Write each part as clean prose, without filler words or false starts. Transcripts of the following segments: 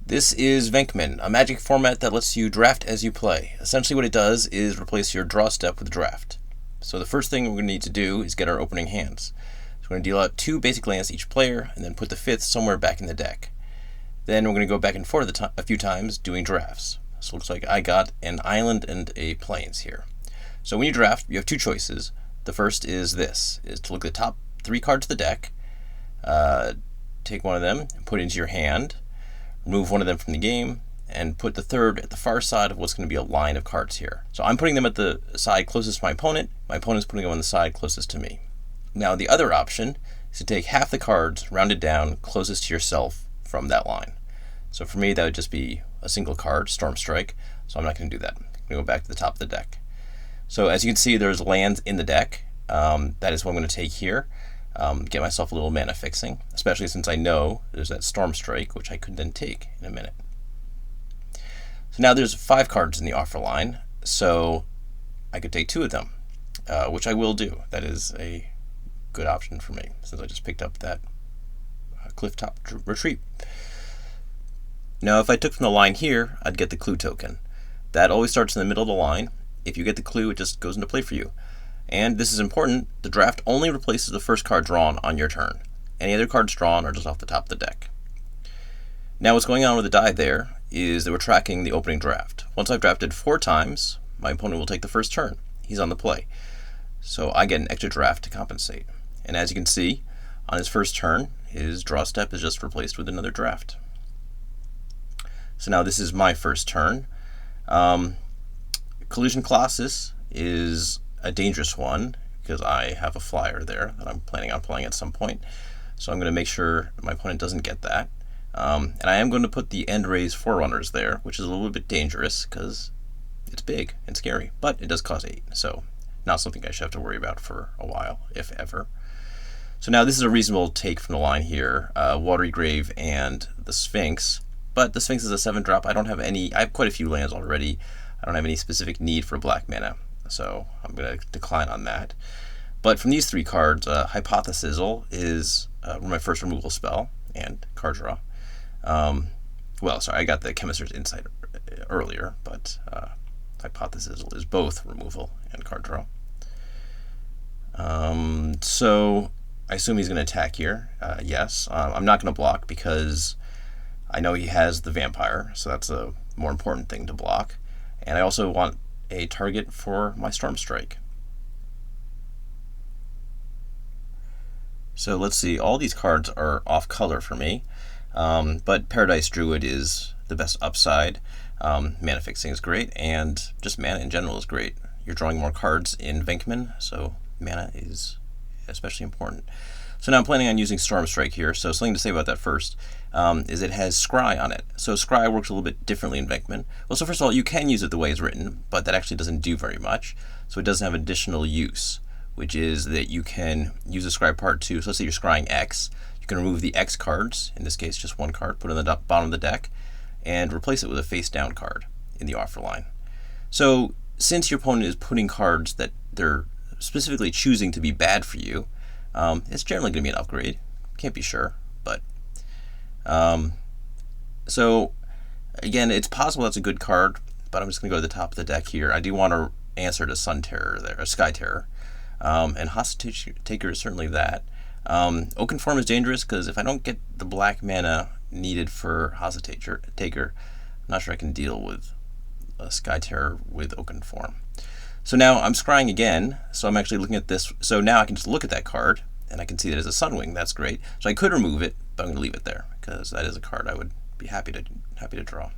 This is Venkman, a Magic format that lets you draft as you play. Essentially what it does is replace your draw step with draft. So the first thing we're going to need to do is get our opening hands. So we're going to deal out 2 basic lands to each player, and then put the 5th somewhere back in the deck. Then we're going to go back and forth a few times doing drafts. So it looks like I got an island and a plains here. So when you draft, you have 2 choices. The first is to look at the top 3 cards of the deck, take one of them and put it into your hand, remove one of them from the game, and put the third at the far side of what's going to be a line of cards here. So I'm putting them at the side closest to my opponent. My opponent's putting them on the side closest to me. Now the other option is to take half the cards, rounded down, closest to yourself from that line. So for me, that would just be a single card, Storm Strike, so I'm not going to do that. I'm going to go back to the top of the deck. So as you can see, there's lands in the deck. That is what I'm going to take here. Get myself a little mana fixing, especially since I know there's that Storm Strike, which I could then take in a minute. So now there's 5 cards in the offer line, so I could take 2 of them, which I will do. That is a good option for me, since I just picked up that Clifftop Retreat. Now if I took from the line here, I'd get the clue token. That always starts in the middle of the line. If you get the clue, it just goes into play for you. And this is important, the draft only replaces the first card drawn on your turn. Any other cards drawn are just off the top of the deck. Now what's going on with the die there is that we're tracking the opening draft. Once I've drafted 4 times, my opponent will take the first turn. He's on the play. So I get an extra draft to compensate. And as you can see, on his first turn, his draw step is just replaced with another draft. So now this is my first turn. Collision Colossus is a dangerous one because I have a flyer there that I'm planning on playing at some point. So I'm going to make sure my opponent doesn't get that. And I am going to put the End-Raze Forerunners there, which is a little bit dangerous because it's big and scary, but it does cost 8, so not something I should have to worry about for a while, if ever. So now this is a reasonable take from the line here, Watery Grave and the Sphinx, but the Sphinx is a 7-drop. I have quite a few lands already. I don't have any specific need for black mana, so I'm going to decline on that. But from these 3 cards, Hypothesizzle is my first removal spell and card draw. Well, sorry, I got the Chemist's Insight earlier, but Hypothesizzle is both removal and card draw. So I assume he's going to attack here. Yes, I'm not going to block because I know he has the Vampire, so that's a more important thing to block. And I also want a target for my Storm Strike. So let's see, all these cards are off color for me, but Paradise Druid is the best upside. Mana fixing is great, and just mana in general is great. You're drawing more cards in Venkman, so mana is especially important. So now I'm planning on using Storm Strike here, so something to say about that first is it has Scry on it. So Scry works a little bit differently in Venkman. Well, so first of all, you can use it the way it's written, but that actually doesn't do very much, so it doesn't have additional use, which is that you can use a Scry part 2. So let's say you're scrying X, you can remove the X cards, in this case just 1 card, put it on the bottom of the deck, and replace it with a face down card in the offer line. So since your opponent is putting cards that they're specifically choosing to be bad for you, it's generally going to be an upgrade. Can't be sure, but so again, it's possible that's a good card, but I'm just going to go to the top of the deck here. I do want to answer to Sun Terror there, or Sky Terror, and Hostage Taker is certainly that. Oaken Form is dangerous because if I don't get the black mana needed for Hostage Taker, I'm not sure I can deal with a Sky Terror with Oaken Form. So now I'm scrying again, so I'm actually looking at this. So now I can just look at that card, and I can see that it's a Sunwing. That's great. So I could remove it, but I'm going to leave it there, because that is a card I would be happy to draw.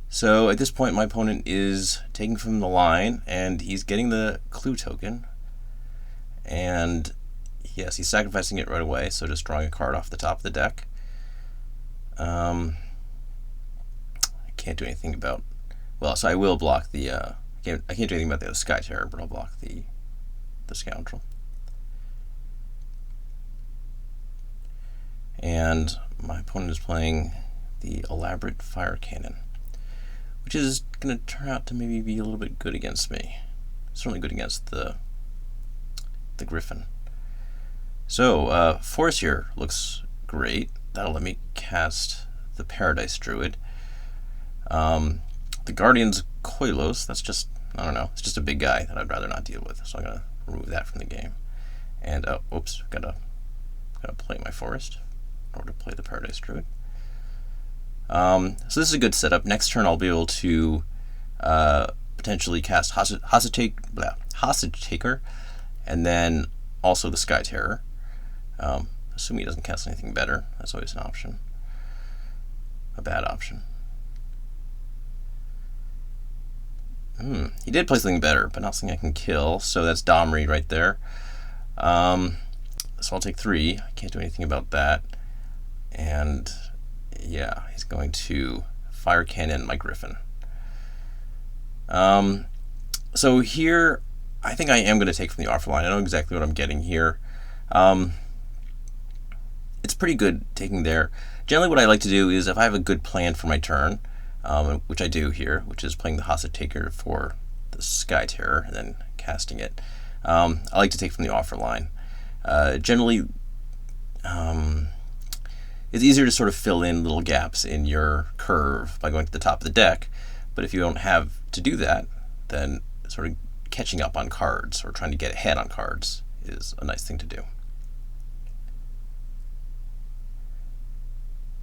So at this point, my opponent is taking from the line, and he's getting the clue token. And yes, he's sacrificing it right away, so just drawing a card off the top of the deck. I can't do anything about... Well, so I will block the... I can't do anything about the Sky Terror, but I'll block the Scoundrel. And my opponent is playing the Elaborate Fire Cannon, which is going to turn out to maybe be a little bit good against me. Certainly good against the Griffin. So, Force here looks great. That'll let me cast the Paradise Druid. The Guardian's Koilos, that's just, I don't know, it's just a big guy that I'd rather not deal with, so I'm going to remove that from the game. And, oops, gotta play my forest in order to play the Paradise Druid. So this is a good setup. Next turn I'll be able to potentially cast Hostage Taker, and then also the Sky Terror. Assuming he doesn't cast anything better, that's always an option. A bad option. He did play something better, but not something I can kill, so that's Domri right there. So I'll take 3. I can't do anything about that. And yeah, he's going to Fire Cannon my Griffin. So here, I think I am going to take from the offer line. I know exactly what I'm getting here. It's pretty good taking there. Generally what I like to do is if I have a good plan for my turn, which I do here, which is playing the Hostage Taker for the Sky Terror and then casting it, I like to take from the offer line. Generally, it's easier to sort of fill in little gaps in your curve by going to the top of the deck, but if you don't have to do that, then sort of catching up on cards or trying to get ahead on cards is a nice thing to do.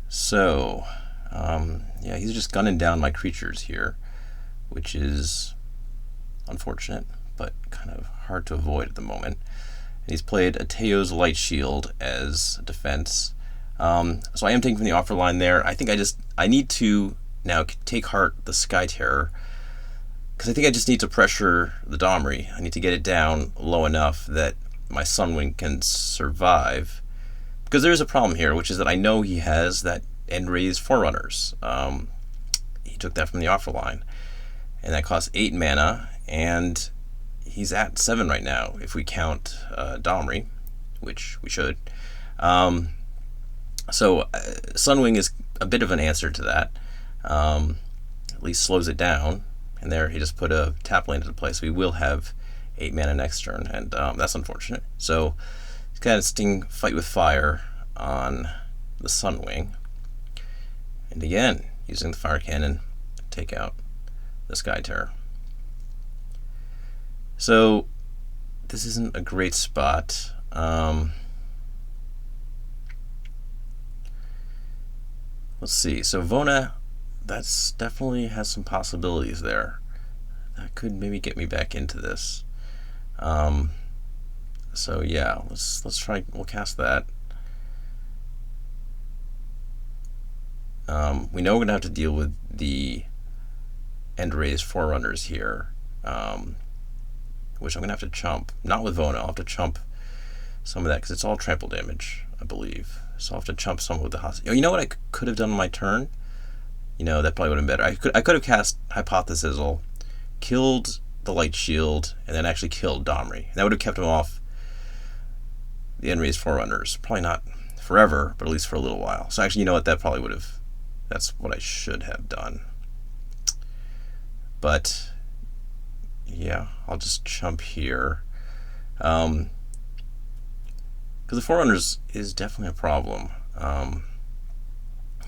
So, yeah, he's just gunning down my creatures here, which is unfortunate, but kind of hard to avoid at the moment. And he's played Ateo's Light Shield as defense. So I am taking from the offer line there. I think I need to now take heart the Sky Terror, because I think I just need to pressure the Domri. I need to get it down low enough that my Sunwing can survive. Because there is a problem here, which is that I know he has that End-Raze Forerunners. He took that from the offer line, and that costs 8 mana, and he's at 7 right now if we count Domri, which we should. So Sunwing is a bit of an answer to that. At least slows it down, and there he just put a tap land into place. We will have 8 mana next turn, and that's unfortunate. So he's got a Fight with Fire on the Sunwing, and again using the Fire Cannon to take out the Sky Terror. So this isn't a great spot. Let's see. So Vona, that's definitely has some possibilities there. That could maybe get me back into this. So yeah, let's try. We'll cast that. We know we're gonna have to deal with the End-Raze Forerunners here, which I'm gonna have to chump. Not with Vona. I'll have to chump some of that because it's all trample damage, I believe. So I'll have to chump some with the hostage. You know what I could have done on my turn? You know, that probably would have been better. I could have cast Hypothesizzle, killed the Light Shield, and then actually killed Domri. And that would have kept him off the End-Raze Forerunners. Probably not forever, but at least for a little while. So actually, you know what? That probably would have... That's what I should have done. But, yeah, I'll just chump here. Because the Forerunners is definitely a problem,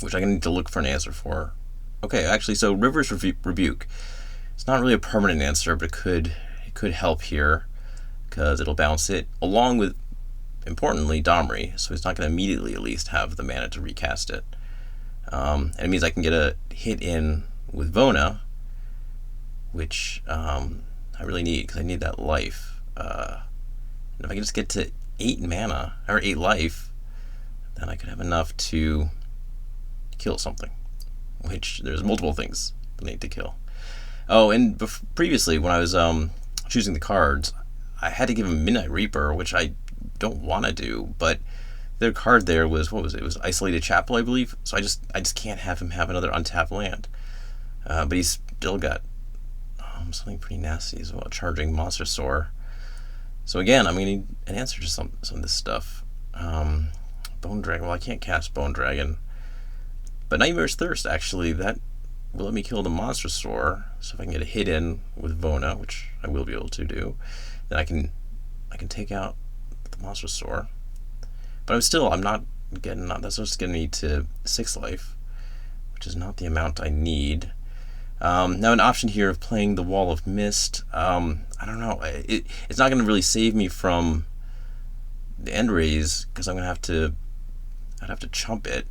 which I need to look for an answer for. Okay, actually, so River's Rebuke. It's not really a permanent answer, but it could help here because it'll bounce it along with, importantly, Domri. So he's not going to immediately at least have the mana to recast it. And it means I can get a hit in with Vona, which I really need because I need that life. And if I can just get to 8 mana or 8 life, then I could have enough to kill something. Which there's multiple things I need to kill. Oh, and previously when I was choosing the cards, I had to give him Midnight Reaper, which I don't want to do, but their card there was, what was it? It was Isolated Chapel, I believe. So I just can't have him have another untapped land. But he's still got something pretty nasty as well, Charging Monster Soar. So again, I'm going to need an answer to some of this stuff. Bone Dragon, well, I can't cast Bone Dragon. But Nightmare's Thirst, actually, that will let me kill the Monster Soar. So if I can get a hit in with Vona, which I will be able to do, then I can take out the Monster Soar. But I'm not Again, that's just going to need to 6 life, which is not the amount I need. Now an option here of playing the Wall of Mist. I don't know. It's not going to really save me from the end raise because I'd have to chump it.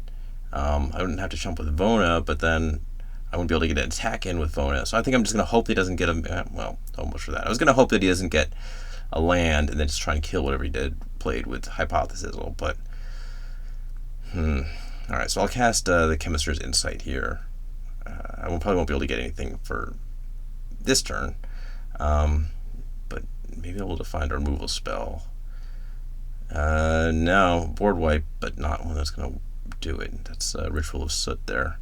I wouldn't have to chump with Vona, but then I wouldn't be able to get an attack in with Vona. So I think I'm just going to hope he doesn't get almost for that. I was going to hope that he doesn't get a land and then just try and kill whatever he played with Hypothesis. But alright, so I'll cast the Chemist's Insight here. I probably won't be able to get anything for this turn, but maybe I'll be able to find a removal spell. No, board wipe, but not one that's going to do it. That's a Ritual of Soot there.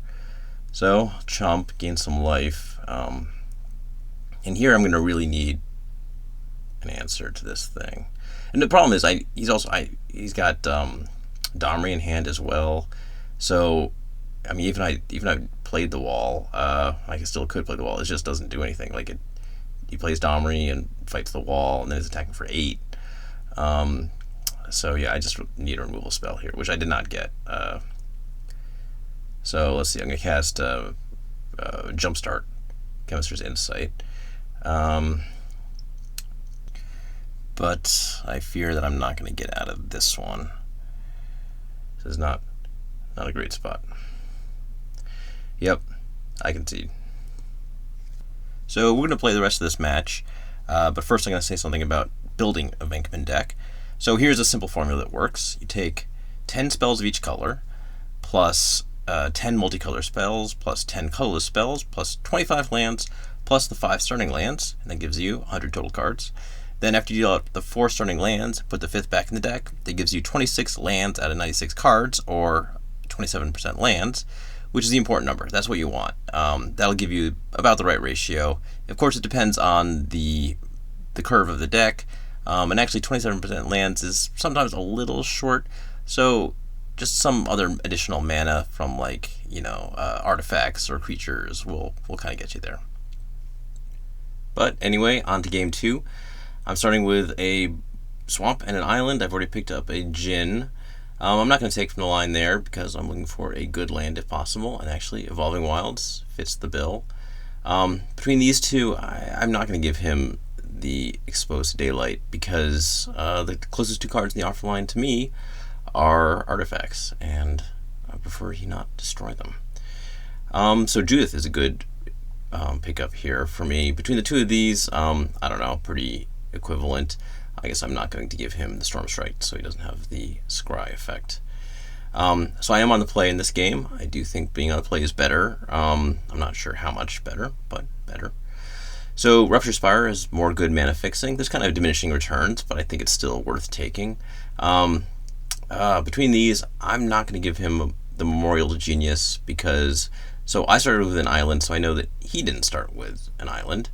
So, chump, gain some life. And here I'm going to really need an answer to this thing. And the problem is, he's got Domri in hand as well. So, I mean, even I played the wall, I still could play the wall. It just doesn't do anything. Like he plays Domri and fights the wall, and then is attacking for 8. So yeah, I just need a removal spell here, which I did not get. So let's see. I'm gonna cast Jumpstart, Chemist's Insight. But I fear that I'm not gonna get out of this one. This is not a great spot. Yep, I concede. So we're going to play the rest of this match, but first I'm going to say something about building a Venkman deck. So here's a simple formula that works. You take 10 spells of each color, plus 10 multicolor spells, plus 10 colorless spells, plus 25 lands, plus the 5 starting lands, and that gives you 100 total cards. Then after you deal out the 4 starting lands, put the 5th back in the deck, that gives you 26 lands out of 96 cards, or 27% lands, which is the important number. That's what you want. That'll give you about the right ratio. Of course, it depends on the curve of the deck, and actually 27% lands is sometimes a little short, so just some other additional mana from artifacts or creatures will kind of get you there. But anyway, on to game 2. I'm starting with a swamp and an island. I've already picked up a Djinn. I'm not going to take from the line there because I'm looking for a good land if possible, and actually Evolving Wilds fits the bill. Between these two, I'm not going to give him the Exposed Daylight because the closest 2 cards in the offer line to me are artifacts, and I prefer he not destroy them. So Judith is a good pickup here for me. Between the two of these, I don't know, pretty equivalent. I guess I'm not going to give him the Storm Strike so he doesn't have the Scry effect. So I am on the play in this game. I do think being on the play is better. I'm not sure how much better, but better. So Rupture Spire is more good mana fixing. There's kind of diminishing returns, but I think it's still worth taking. Between these, I'm not going to give him the Memorial to Genius because I started with an island, so I know that he didn't start with an island.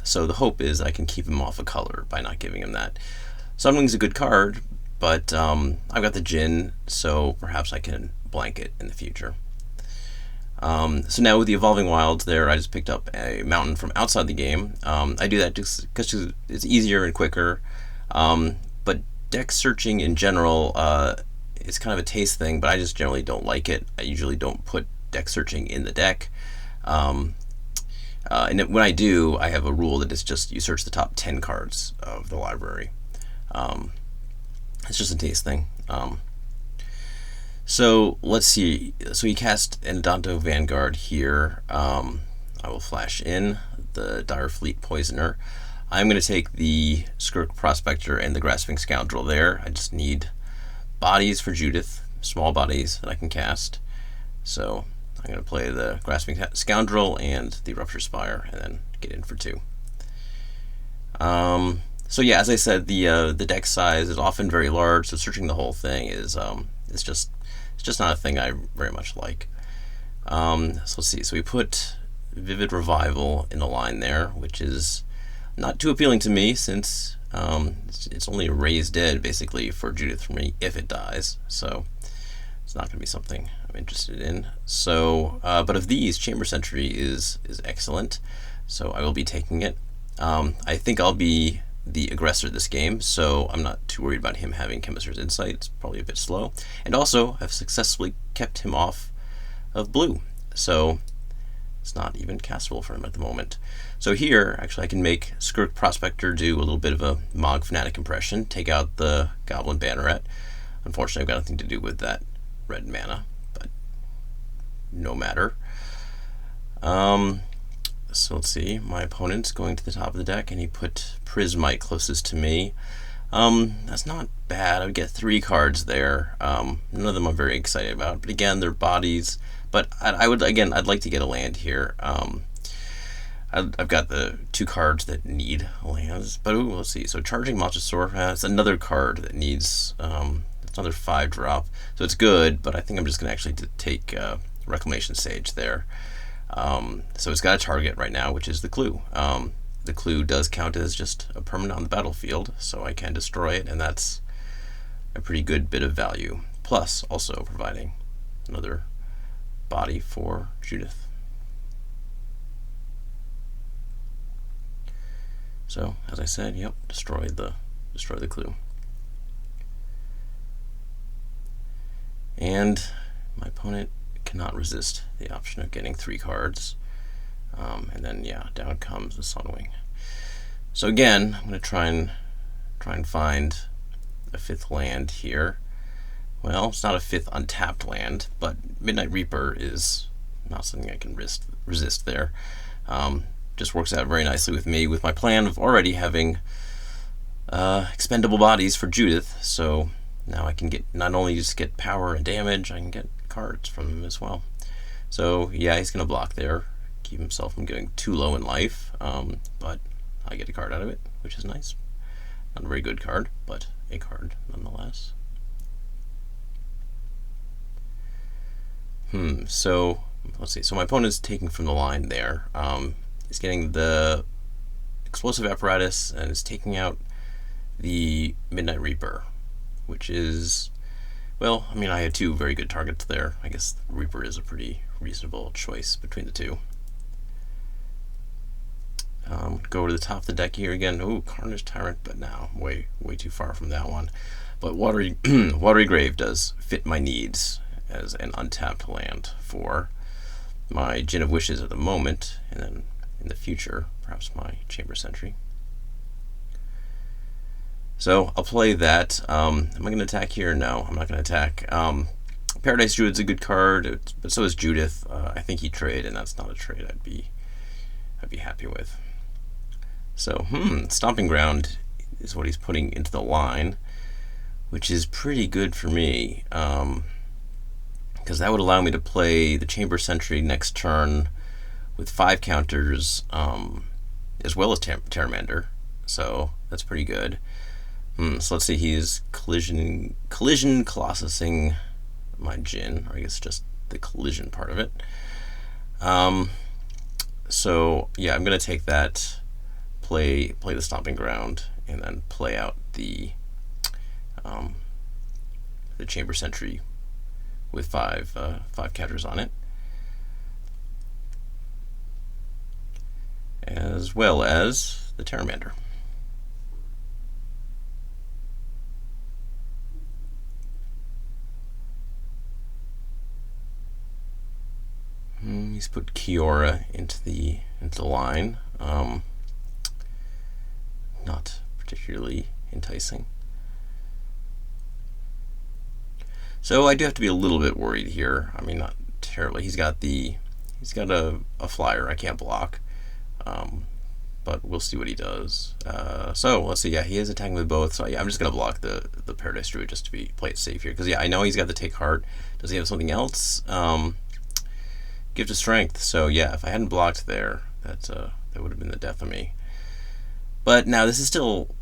So the hope is I can keep him off a color by not giving him that. Summoning's a good card, but I've got the Djinn, so perhaps I can blank it in the future. So now with the Evolving Wilds there, I just picked up a mountain from outside the game. I do that just because it's easier and quicker. But deck searching in general is kind of a taste thing, but I just generally don't like it. I usually don't put deck searching in the deck. And when I do, I have a rule that it's just you search the top 10 cards of the library. It's just a taste thing. So let's see. So he cast an Adanto Vanguard here. I will flash in the Dire Fleet Poisoner. I'm going to take the Skirk Prospector and the Grasping Scoundrel there. I just need bodies for Judith, small bodies that I can cast. So I'm going to play the Grasping Scoundrel and the Rupture Spire, and then get in for 2. So yeah, as I said, the deck size is often very large, so searching the whole thing is it's just not a thing I very much like. So let's see. So we put Vivid Revival in the line there, which is not too appealing to me since it's only a raised dead basically for Judith for me if it dies. So it's not going to be something I'm interested in. So, but of these, Chamber Sentry is excellent, so I will be taking it. I think I'll be the aggressor this game, so I'm not too worried about him having Chemist's Insight. It's probably a bit slow. And also, I've successfully kept him off of blue, so it's not even castable for him at the moment. So here, actually, I can make Skirk Prospector do a little bit of a Mog Fanatic impression, take out the Goblin Banneret. Unfortunately, I've got nothing to do with that red mana, but no matter. So let's see, my opponent's going to the top of the deck, and he put Prismite closest to me. That's not bad. I would get 3 cards there. None of them I'm very excited about, but again, they're bodies. But I'd like to get a land here. I've got the 2 cards that need lands, but ooh, let's see. So Charging Mosasaur, it's another card that needs, it's another 5-drop, so it's good, but I think I'm just going to actually take Reclamation Sage there. So it's got a target right now, which is the Clue. The Clue does count as just a permanent on the battlefield, so I can destroy it, and that's a pretty good bit of value. Plus, also providing another body for Judith. So, as I said, yep, destroy the Clue. And my opponent cannot resist the option of getting 3 cards. And then, yeah, down comes the Sunwing. So again, I'm going to try and find a 5th land here. Well, it's not a 5th untapped land, but Midnight Reaper is not something I can resist there. Just works out very nicely with me, with my plan of already having expendable bodies for Judith, so now I can get not only just get power and damage, I can get cards from him as well. So yeah, he's going to block there, keep himself from getting too low in life, but I get a card out of it, which is nice. Not a very good card, but a card nonetheless. So let's see. So my opponent's taking from the line there. He's getting the Explosive Apparatus and is taking out the Midnight Reaper, which is, well, I mean, I had 2 very good targets there. I guess the Reaper is a pretty reasonable choice between the 2. Go over to the top of the deck here again. Ooh, Carnage Tyrant, but now way too far from that one. But Watery Grave does fit my needs as an untapped land for my Djinn of Wishes at the moment, and then in the future, perhaps my Chamber Sentry. So I'll play that. Am I going to attack here? No, I'm not going to attack. Paradise Druid's a good card, but so is Judith. I think he'd trade, and that's not a trade I'd be happy with. So, Stomping Ground is what he's putting into the line, which is pretty good for me, because that would allow me to play the Chamber Sentry next turn with 5 counters, as well as Terramander, so that's pretty good. So let's see, he's collision Colossusing my Djinn, or I guess just the collision part of it. So yeah, I'm gonna take that, play the Stomping Ground, and then play out the Chamber Sentry with 5 counters on it, as well as the Terramander. He's put Kiora into the line. Not particularly enticing. So I do have to be a little bit worried here. I mean, not terribly. He's got a flyer I can't block, but we'll see what he does. So let's see. Yeah, he is attacking with both. So yeah, I'm just gonna block the Paradise Druid just to play it safe here, because yeah, I know he's got the Take Heart. Does he have something else? Gift of Strength. So yeah, if I hadn't blocked there, that would have been the death of me. But now this is still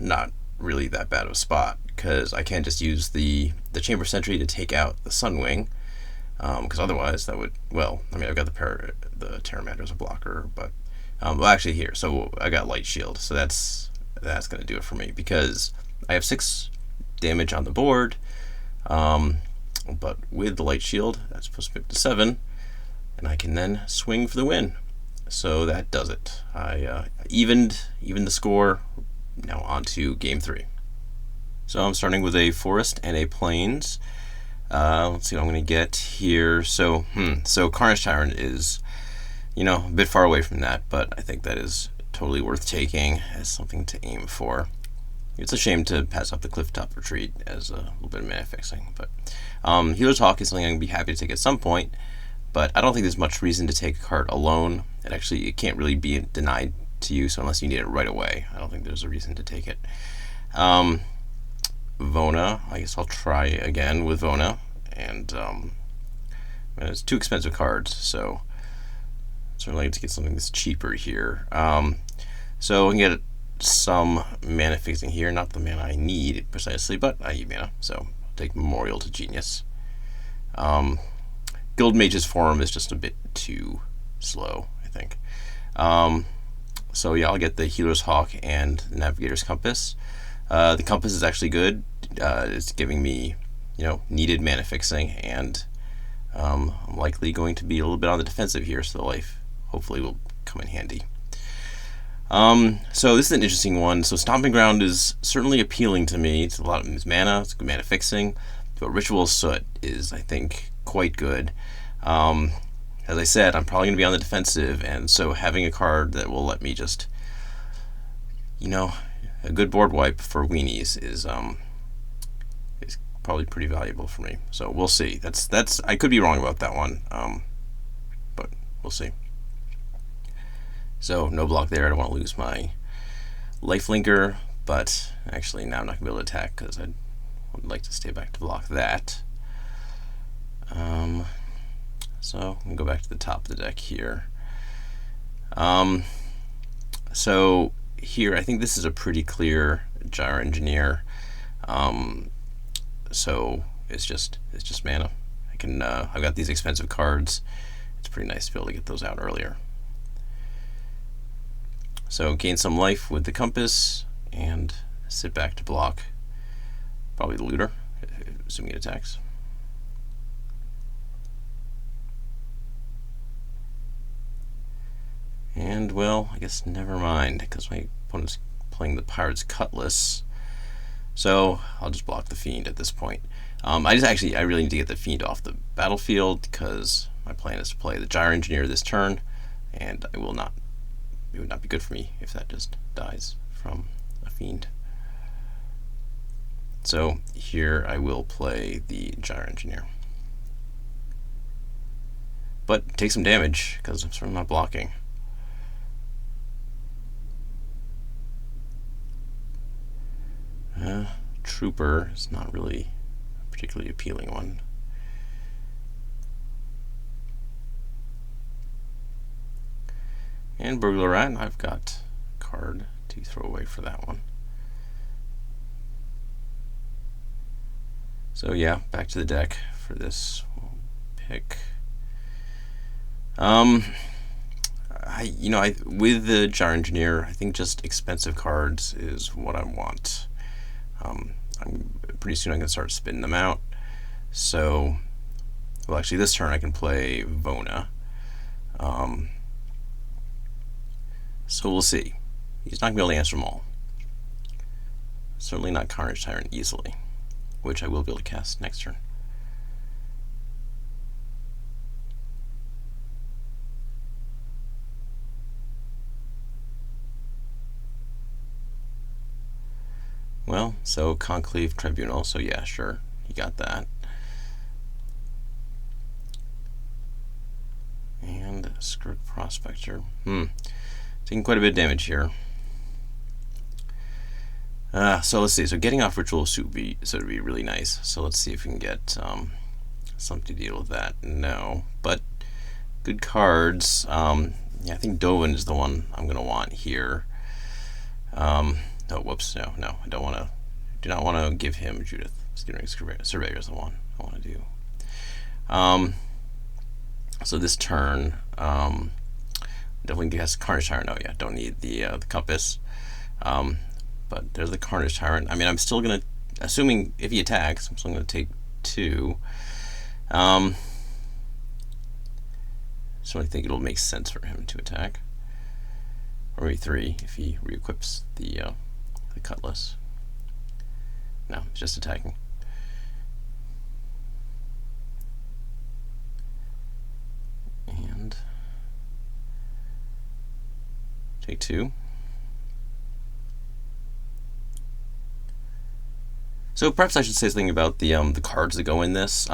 not really that bad of a spot, because I can't just use the Chamber Sentry to take out the Sunwing, because otherwise that would, well, I mean, I've got the Terramander as a blocker, but well, actually here, so I got Light Shield, so that's going to do it for me, because I have 6 damage on the board, but with the Light Shield, that's supposed to be up to 7, and I can then swing for the win. So that does it. I evened the score Now on to game 3. So I'm starting with a forest and a plains. Let's see what I'm going to get here. So Carnage Tyrant is, a bit far away from that, but I think that is totally worth taking as something to aim for. It's a shame to pass up the Clifftop Retreat as a little bit of mana fixing, but Healer's Hawk is something I'm going to be happy to take at some point, but I don't think there's much reason to take a card alone. It can't really be denied to you, so unless you need it right away, I don't think there's a reason to take it. Vona, I guess I'll try again with Vona, and it's 2 expensive cards, so certainly like to get something that's cheaper here. So we can get some mana fixing here, not the mana I need precisely, but I need mana, so I'll take Memorial to Genius. Guild Mage's Forum is just a bit too slow, I think. So yeah, I'll get the Healer's Hawk and the Navigator's Compass. The Compass is actually good. It's giving me, needed mana fixing, and I'm likely going to be a little bit on the defensive here, so the life hopefully will come in handy. So this is an interesting one. So Stomping Ground is certainly appealing to me. It's mana, it's good mana fixing, but Ritual Soot is, I think, quite good. As I said, I'm probably going to be on the defensive, and so having a card that will let me just, a good board wipe for weenies is probably pretty valuable for me. So we'll see. That's I could be wrong about that one, but we'll see. So no block there. I don't want to lose my lifelinker, but actually now I'm not going to be able to attack because I would like to stay back to block that. So I'm going to go back to the top of the deck here. So here I think this is a pretty clear Gyre Engineer. So it's just mana. I've got these expensive cards. It's pretty nice to be able to get those out earlier. So gain some life with the Compass and sit back to block probably the Looter, assuming it attacks. And well, I guess never mind, because my opponent's playing the Pirate's Cutlass. So I'll just block the Fiend at this point. I really need to get the Fiend off the battlefield because my plan is to play the Gyre Engineer this turn, and it would not be good for me if that just dies from a Fiend. So here I will play the Gyre Engineer, but take some damage because I'm sort of not blocking. Trooper is not really a particularly appealing one. And Burglar Rat, I've got a card to throw away for that one. So yeah, back to the deck for this. We'll pick. With the Gyre Engineer, I think just expensive cards is what I want. Pretty soon I can start spinning them out. So, well, actually, this turn I can play Vona. So we'll see. He's not going to be able to answer them all. Certainly not Carnage Tyrant easily, which I will be able to cast next turn. Well, so Conclave Tribunal, so yeah, sure, you got that. And Skirk Prospector. Taking quite a bit of damage here. So let's see. So getting off Ritual Suit would be really nice. So let's see if we can get something to deal with that. No, but good cards. Yeah, I think Dovin is the one I'm going to want here. Oh, whoops! No, I don't want to. Do not want to give him Judith. Surveyor is the one I want to do. So this turn, definitely guess Carnage Tyrant. Oh yeah, don't need the Compass. But there's the Carnage Tyrant. I mean, I'm still gonna, assuming if he attacks, I'm still gonna take 2. So I think it'll make sense for him to attack, or maybe 3 if he re-equips the the Cutlass. No, it's just attacking. And take 2. So perhaps I should say something about the cards that go in this.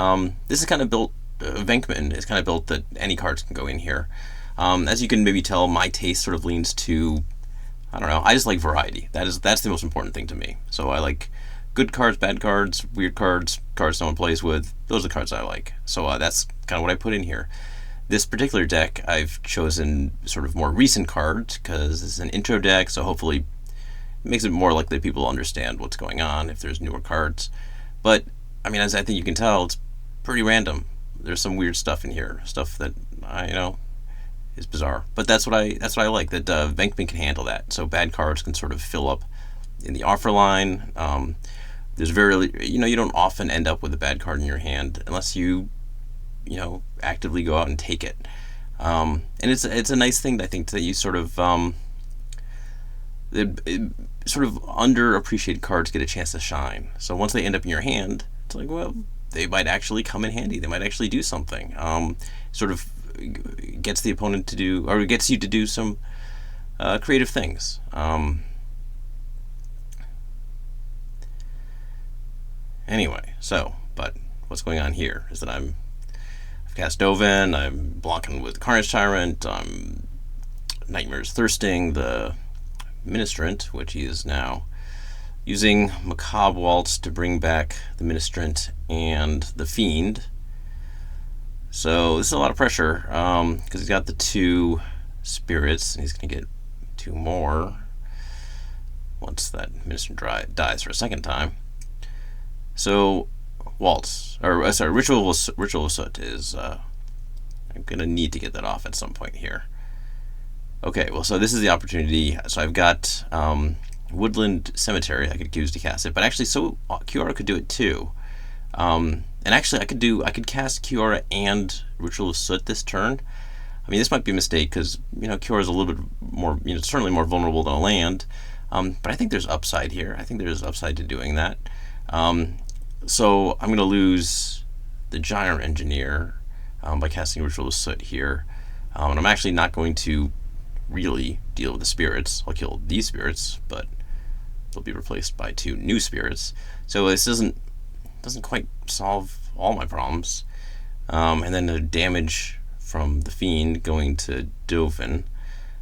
This is kind of built. Venkman is kind of built that any cards can go in here. As you can maybe tell, my taste sort of leans to, I don't know, I just like variety. That's the most important thing to me. So I like good cards, bad cards, weird cards, cards no one plays with. Those are the cards I like. So that's kind of what I put in here. This particular deck, I've chosen sort of more recent cards because it's an intro deck, so hopefully it makes it more likely people understand what's going on if there's newer cards. But, I mean, as I think you can tell, it's pretty random. There's some weird stuff in here, stuff that is bizarre. But that's what I like, that Venkman can handle that. So bad cards can sort of fill up in the offer line. There's you don't often end up with a bad card in your hand unless you actively go out and take it. And it's a nice thing, I think, that you sort of sort of underappreciated cards get a chance to shine. So once they end up in your hand, it's like, well, they might actually come in handy. They might actually do something. Sort of gets the opponent to do, or gets you to do some creative things. Anyway, but what's going on here is that I've cast Dovin, I'm blocking with Carnage Tyrant, I'm Nightmares Thirsting the Ministrant, which he is now using Macabre Waltz to bring back the Ministrant and the Fiend. So this is a lot of pressure, because he's got the 2 spirits, and he's going to get 2 more once that Ministrant dies for a second time. So Ritual of Soot is, I'm going to need to get that off at some point here. Okay, well, so this is the opportunity. So I've got Woodland Cemetery. I could use to cast it, but actually, so Kiora could do it too. And actually, I could cast Kiora and Ritual of Soot this turn. I mean, this might be a mistake because Kiora is a little bit more, certainly more vulnerable than a land. But I think there's upside here. I think there's upside to doing that. So I'm going to lose the Gyre Engineer by casting Ritual of Soot here. And I'm actually not going to really deal with the spirits. I'll kill these spirits, but they'll be replaced by 2 new spirits. So this doesn't quite solve all my problems. And then the damage from the Fiend going to Dovin.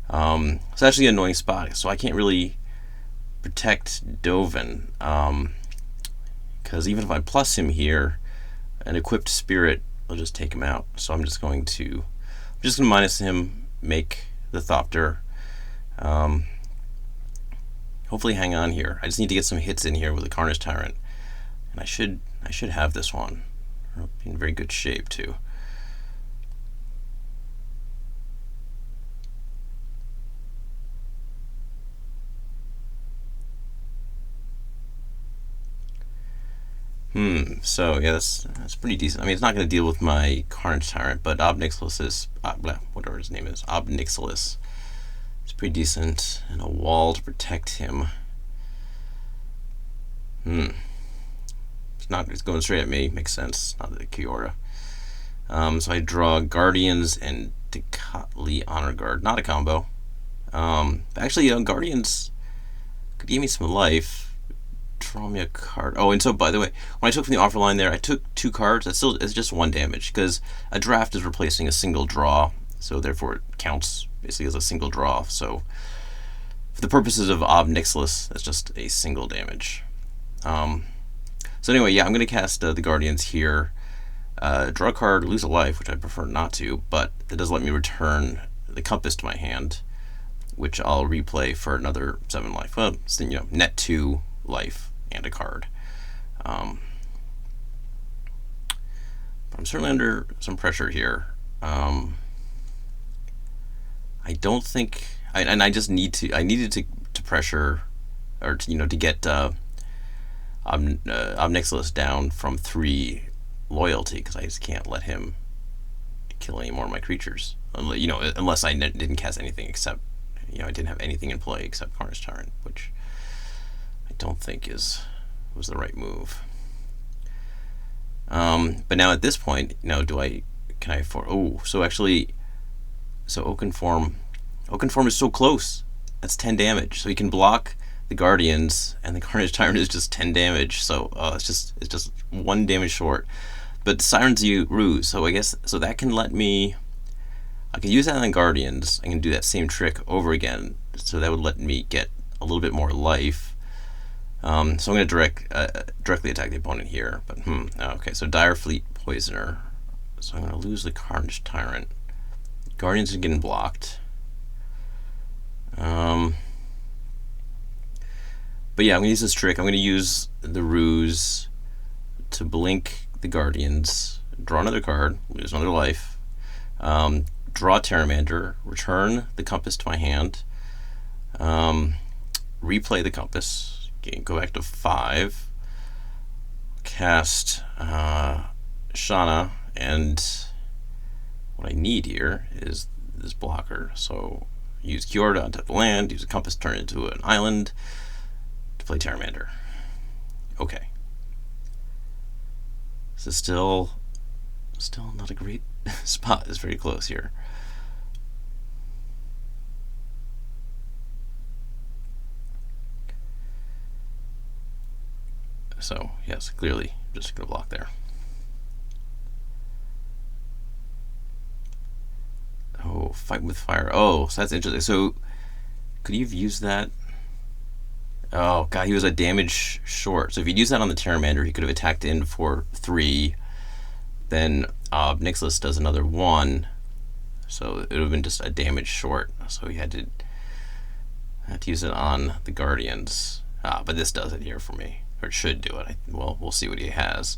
It's actually an annoying spot, so I can't really protect Dovin. Because even if I plus him here, an equipped spirit will just take him out. So I'm just going to minus him, make the Thopter. Hopefully hang on here. I just need to get some hits in here with the Carnage Tyrant, and I should have this one. I'll be in very good shape too. So yeah, that's pretty decent. I mean, it's not going to deal with my Carnage Tyrant, but Obnixilis is whatever his name is, Obnixilis. It's pretty decent, and a wall to protect him. It's going straight at me. Makes sense. Not the Kiora. So I draw Guardians and Decatli Honor Guard. Not a combo. Actually, Guardians could give me some life. Draw me a card. Oh, and so by the way, when I took from the offer line there, I took 2 cards. It's just 1 damage because a draft is replacing a single draw, so therefore it counts basically as a single draw. So for the purposes of Obnixilis, that's just a single damage. So anyway, yeah, I'm going to cast the Guardians here. Draw a card, lose a life, which I prefer not to, but it does let me return the Compass to my hand, which I'll replay for another 7 life. Well, net 2 life and a card. But I'm certainly under some pressure here. I don't think, I just needed to pressure, or to get Obnixilis down from 3 loyalty, because I just can't let him kill any more of my creatures. Unless I didn't cast anything except, I didn't have anything in play except Carnage Tyrant, which don't think was the right move. But now at this point, now can I so Oakenform is so close. That's 10 damage. So he can block the Guardians, and the Carnage Tyrant is just 10 damage. So it's just 1 damage short. But Siren's Ruse, so I guess that can let me. I can use that on the Guardians. I can do that same trick over again. So that would let me get a little bit more life. So I'm going to directly attack the opponent here. But okay. So Dire Fleet Poisoner. So I'm going to lose the Carnage Tyrant. Guardians are getting blocked. But yeah, I'm going to use this trick. I'm going to use the Ruse to blink the Guardians, draw another card, lose another life, draw Terramander, return the Compass to my hand, replay the Compass, go back to 5, cast Shana, and what I need here is this blocker. So use Cure to untap the land, use a Compass, turn it into an island to play Terramander. Okay. This is still not a great spot. It's very close here. So yes, clearly I'm just gonna block there. Oh, Fight with Fire. Oh, so that's interesting. So could you have used that? Oh god, he was a damage short. So if he'd used that on the Terramander, he could have attacked in for 3. Then Nicholas does another 1. So it would have been just a damage short. So he had to use it on the Guardians. But this does it here for me. Or it should do it. Well, we'll see what he has.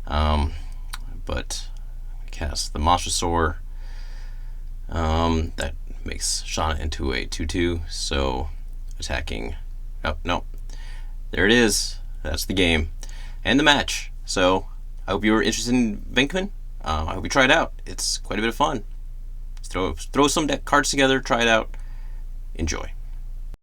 But cast the Mosasaur. That makes Shana into a 2/2. So attacking. Oh, no. There it is. That's the game. And the match. So, I hope you were interested in Venkman. I hope you try it out. It's quite a bit of fun. Throw some deck cards together, try it out. Enjoy.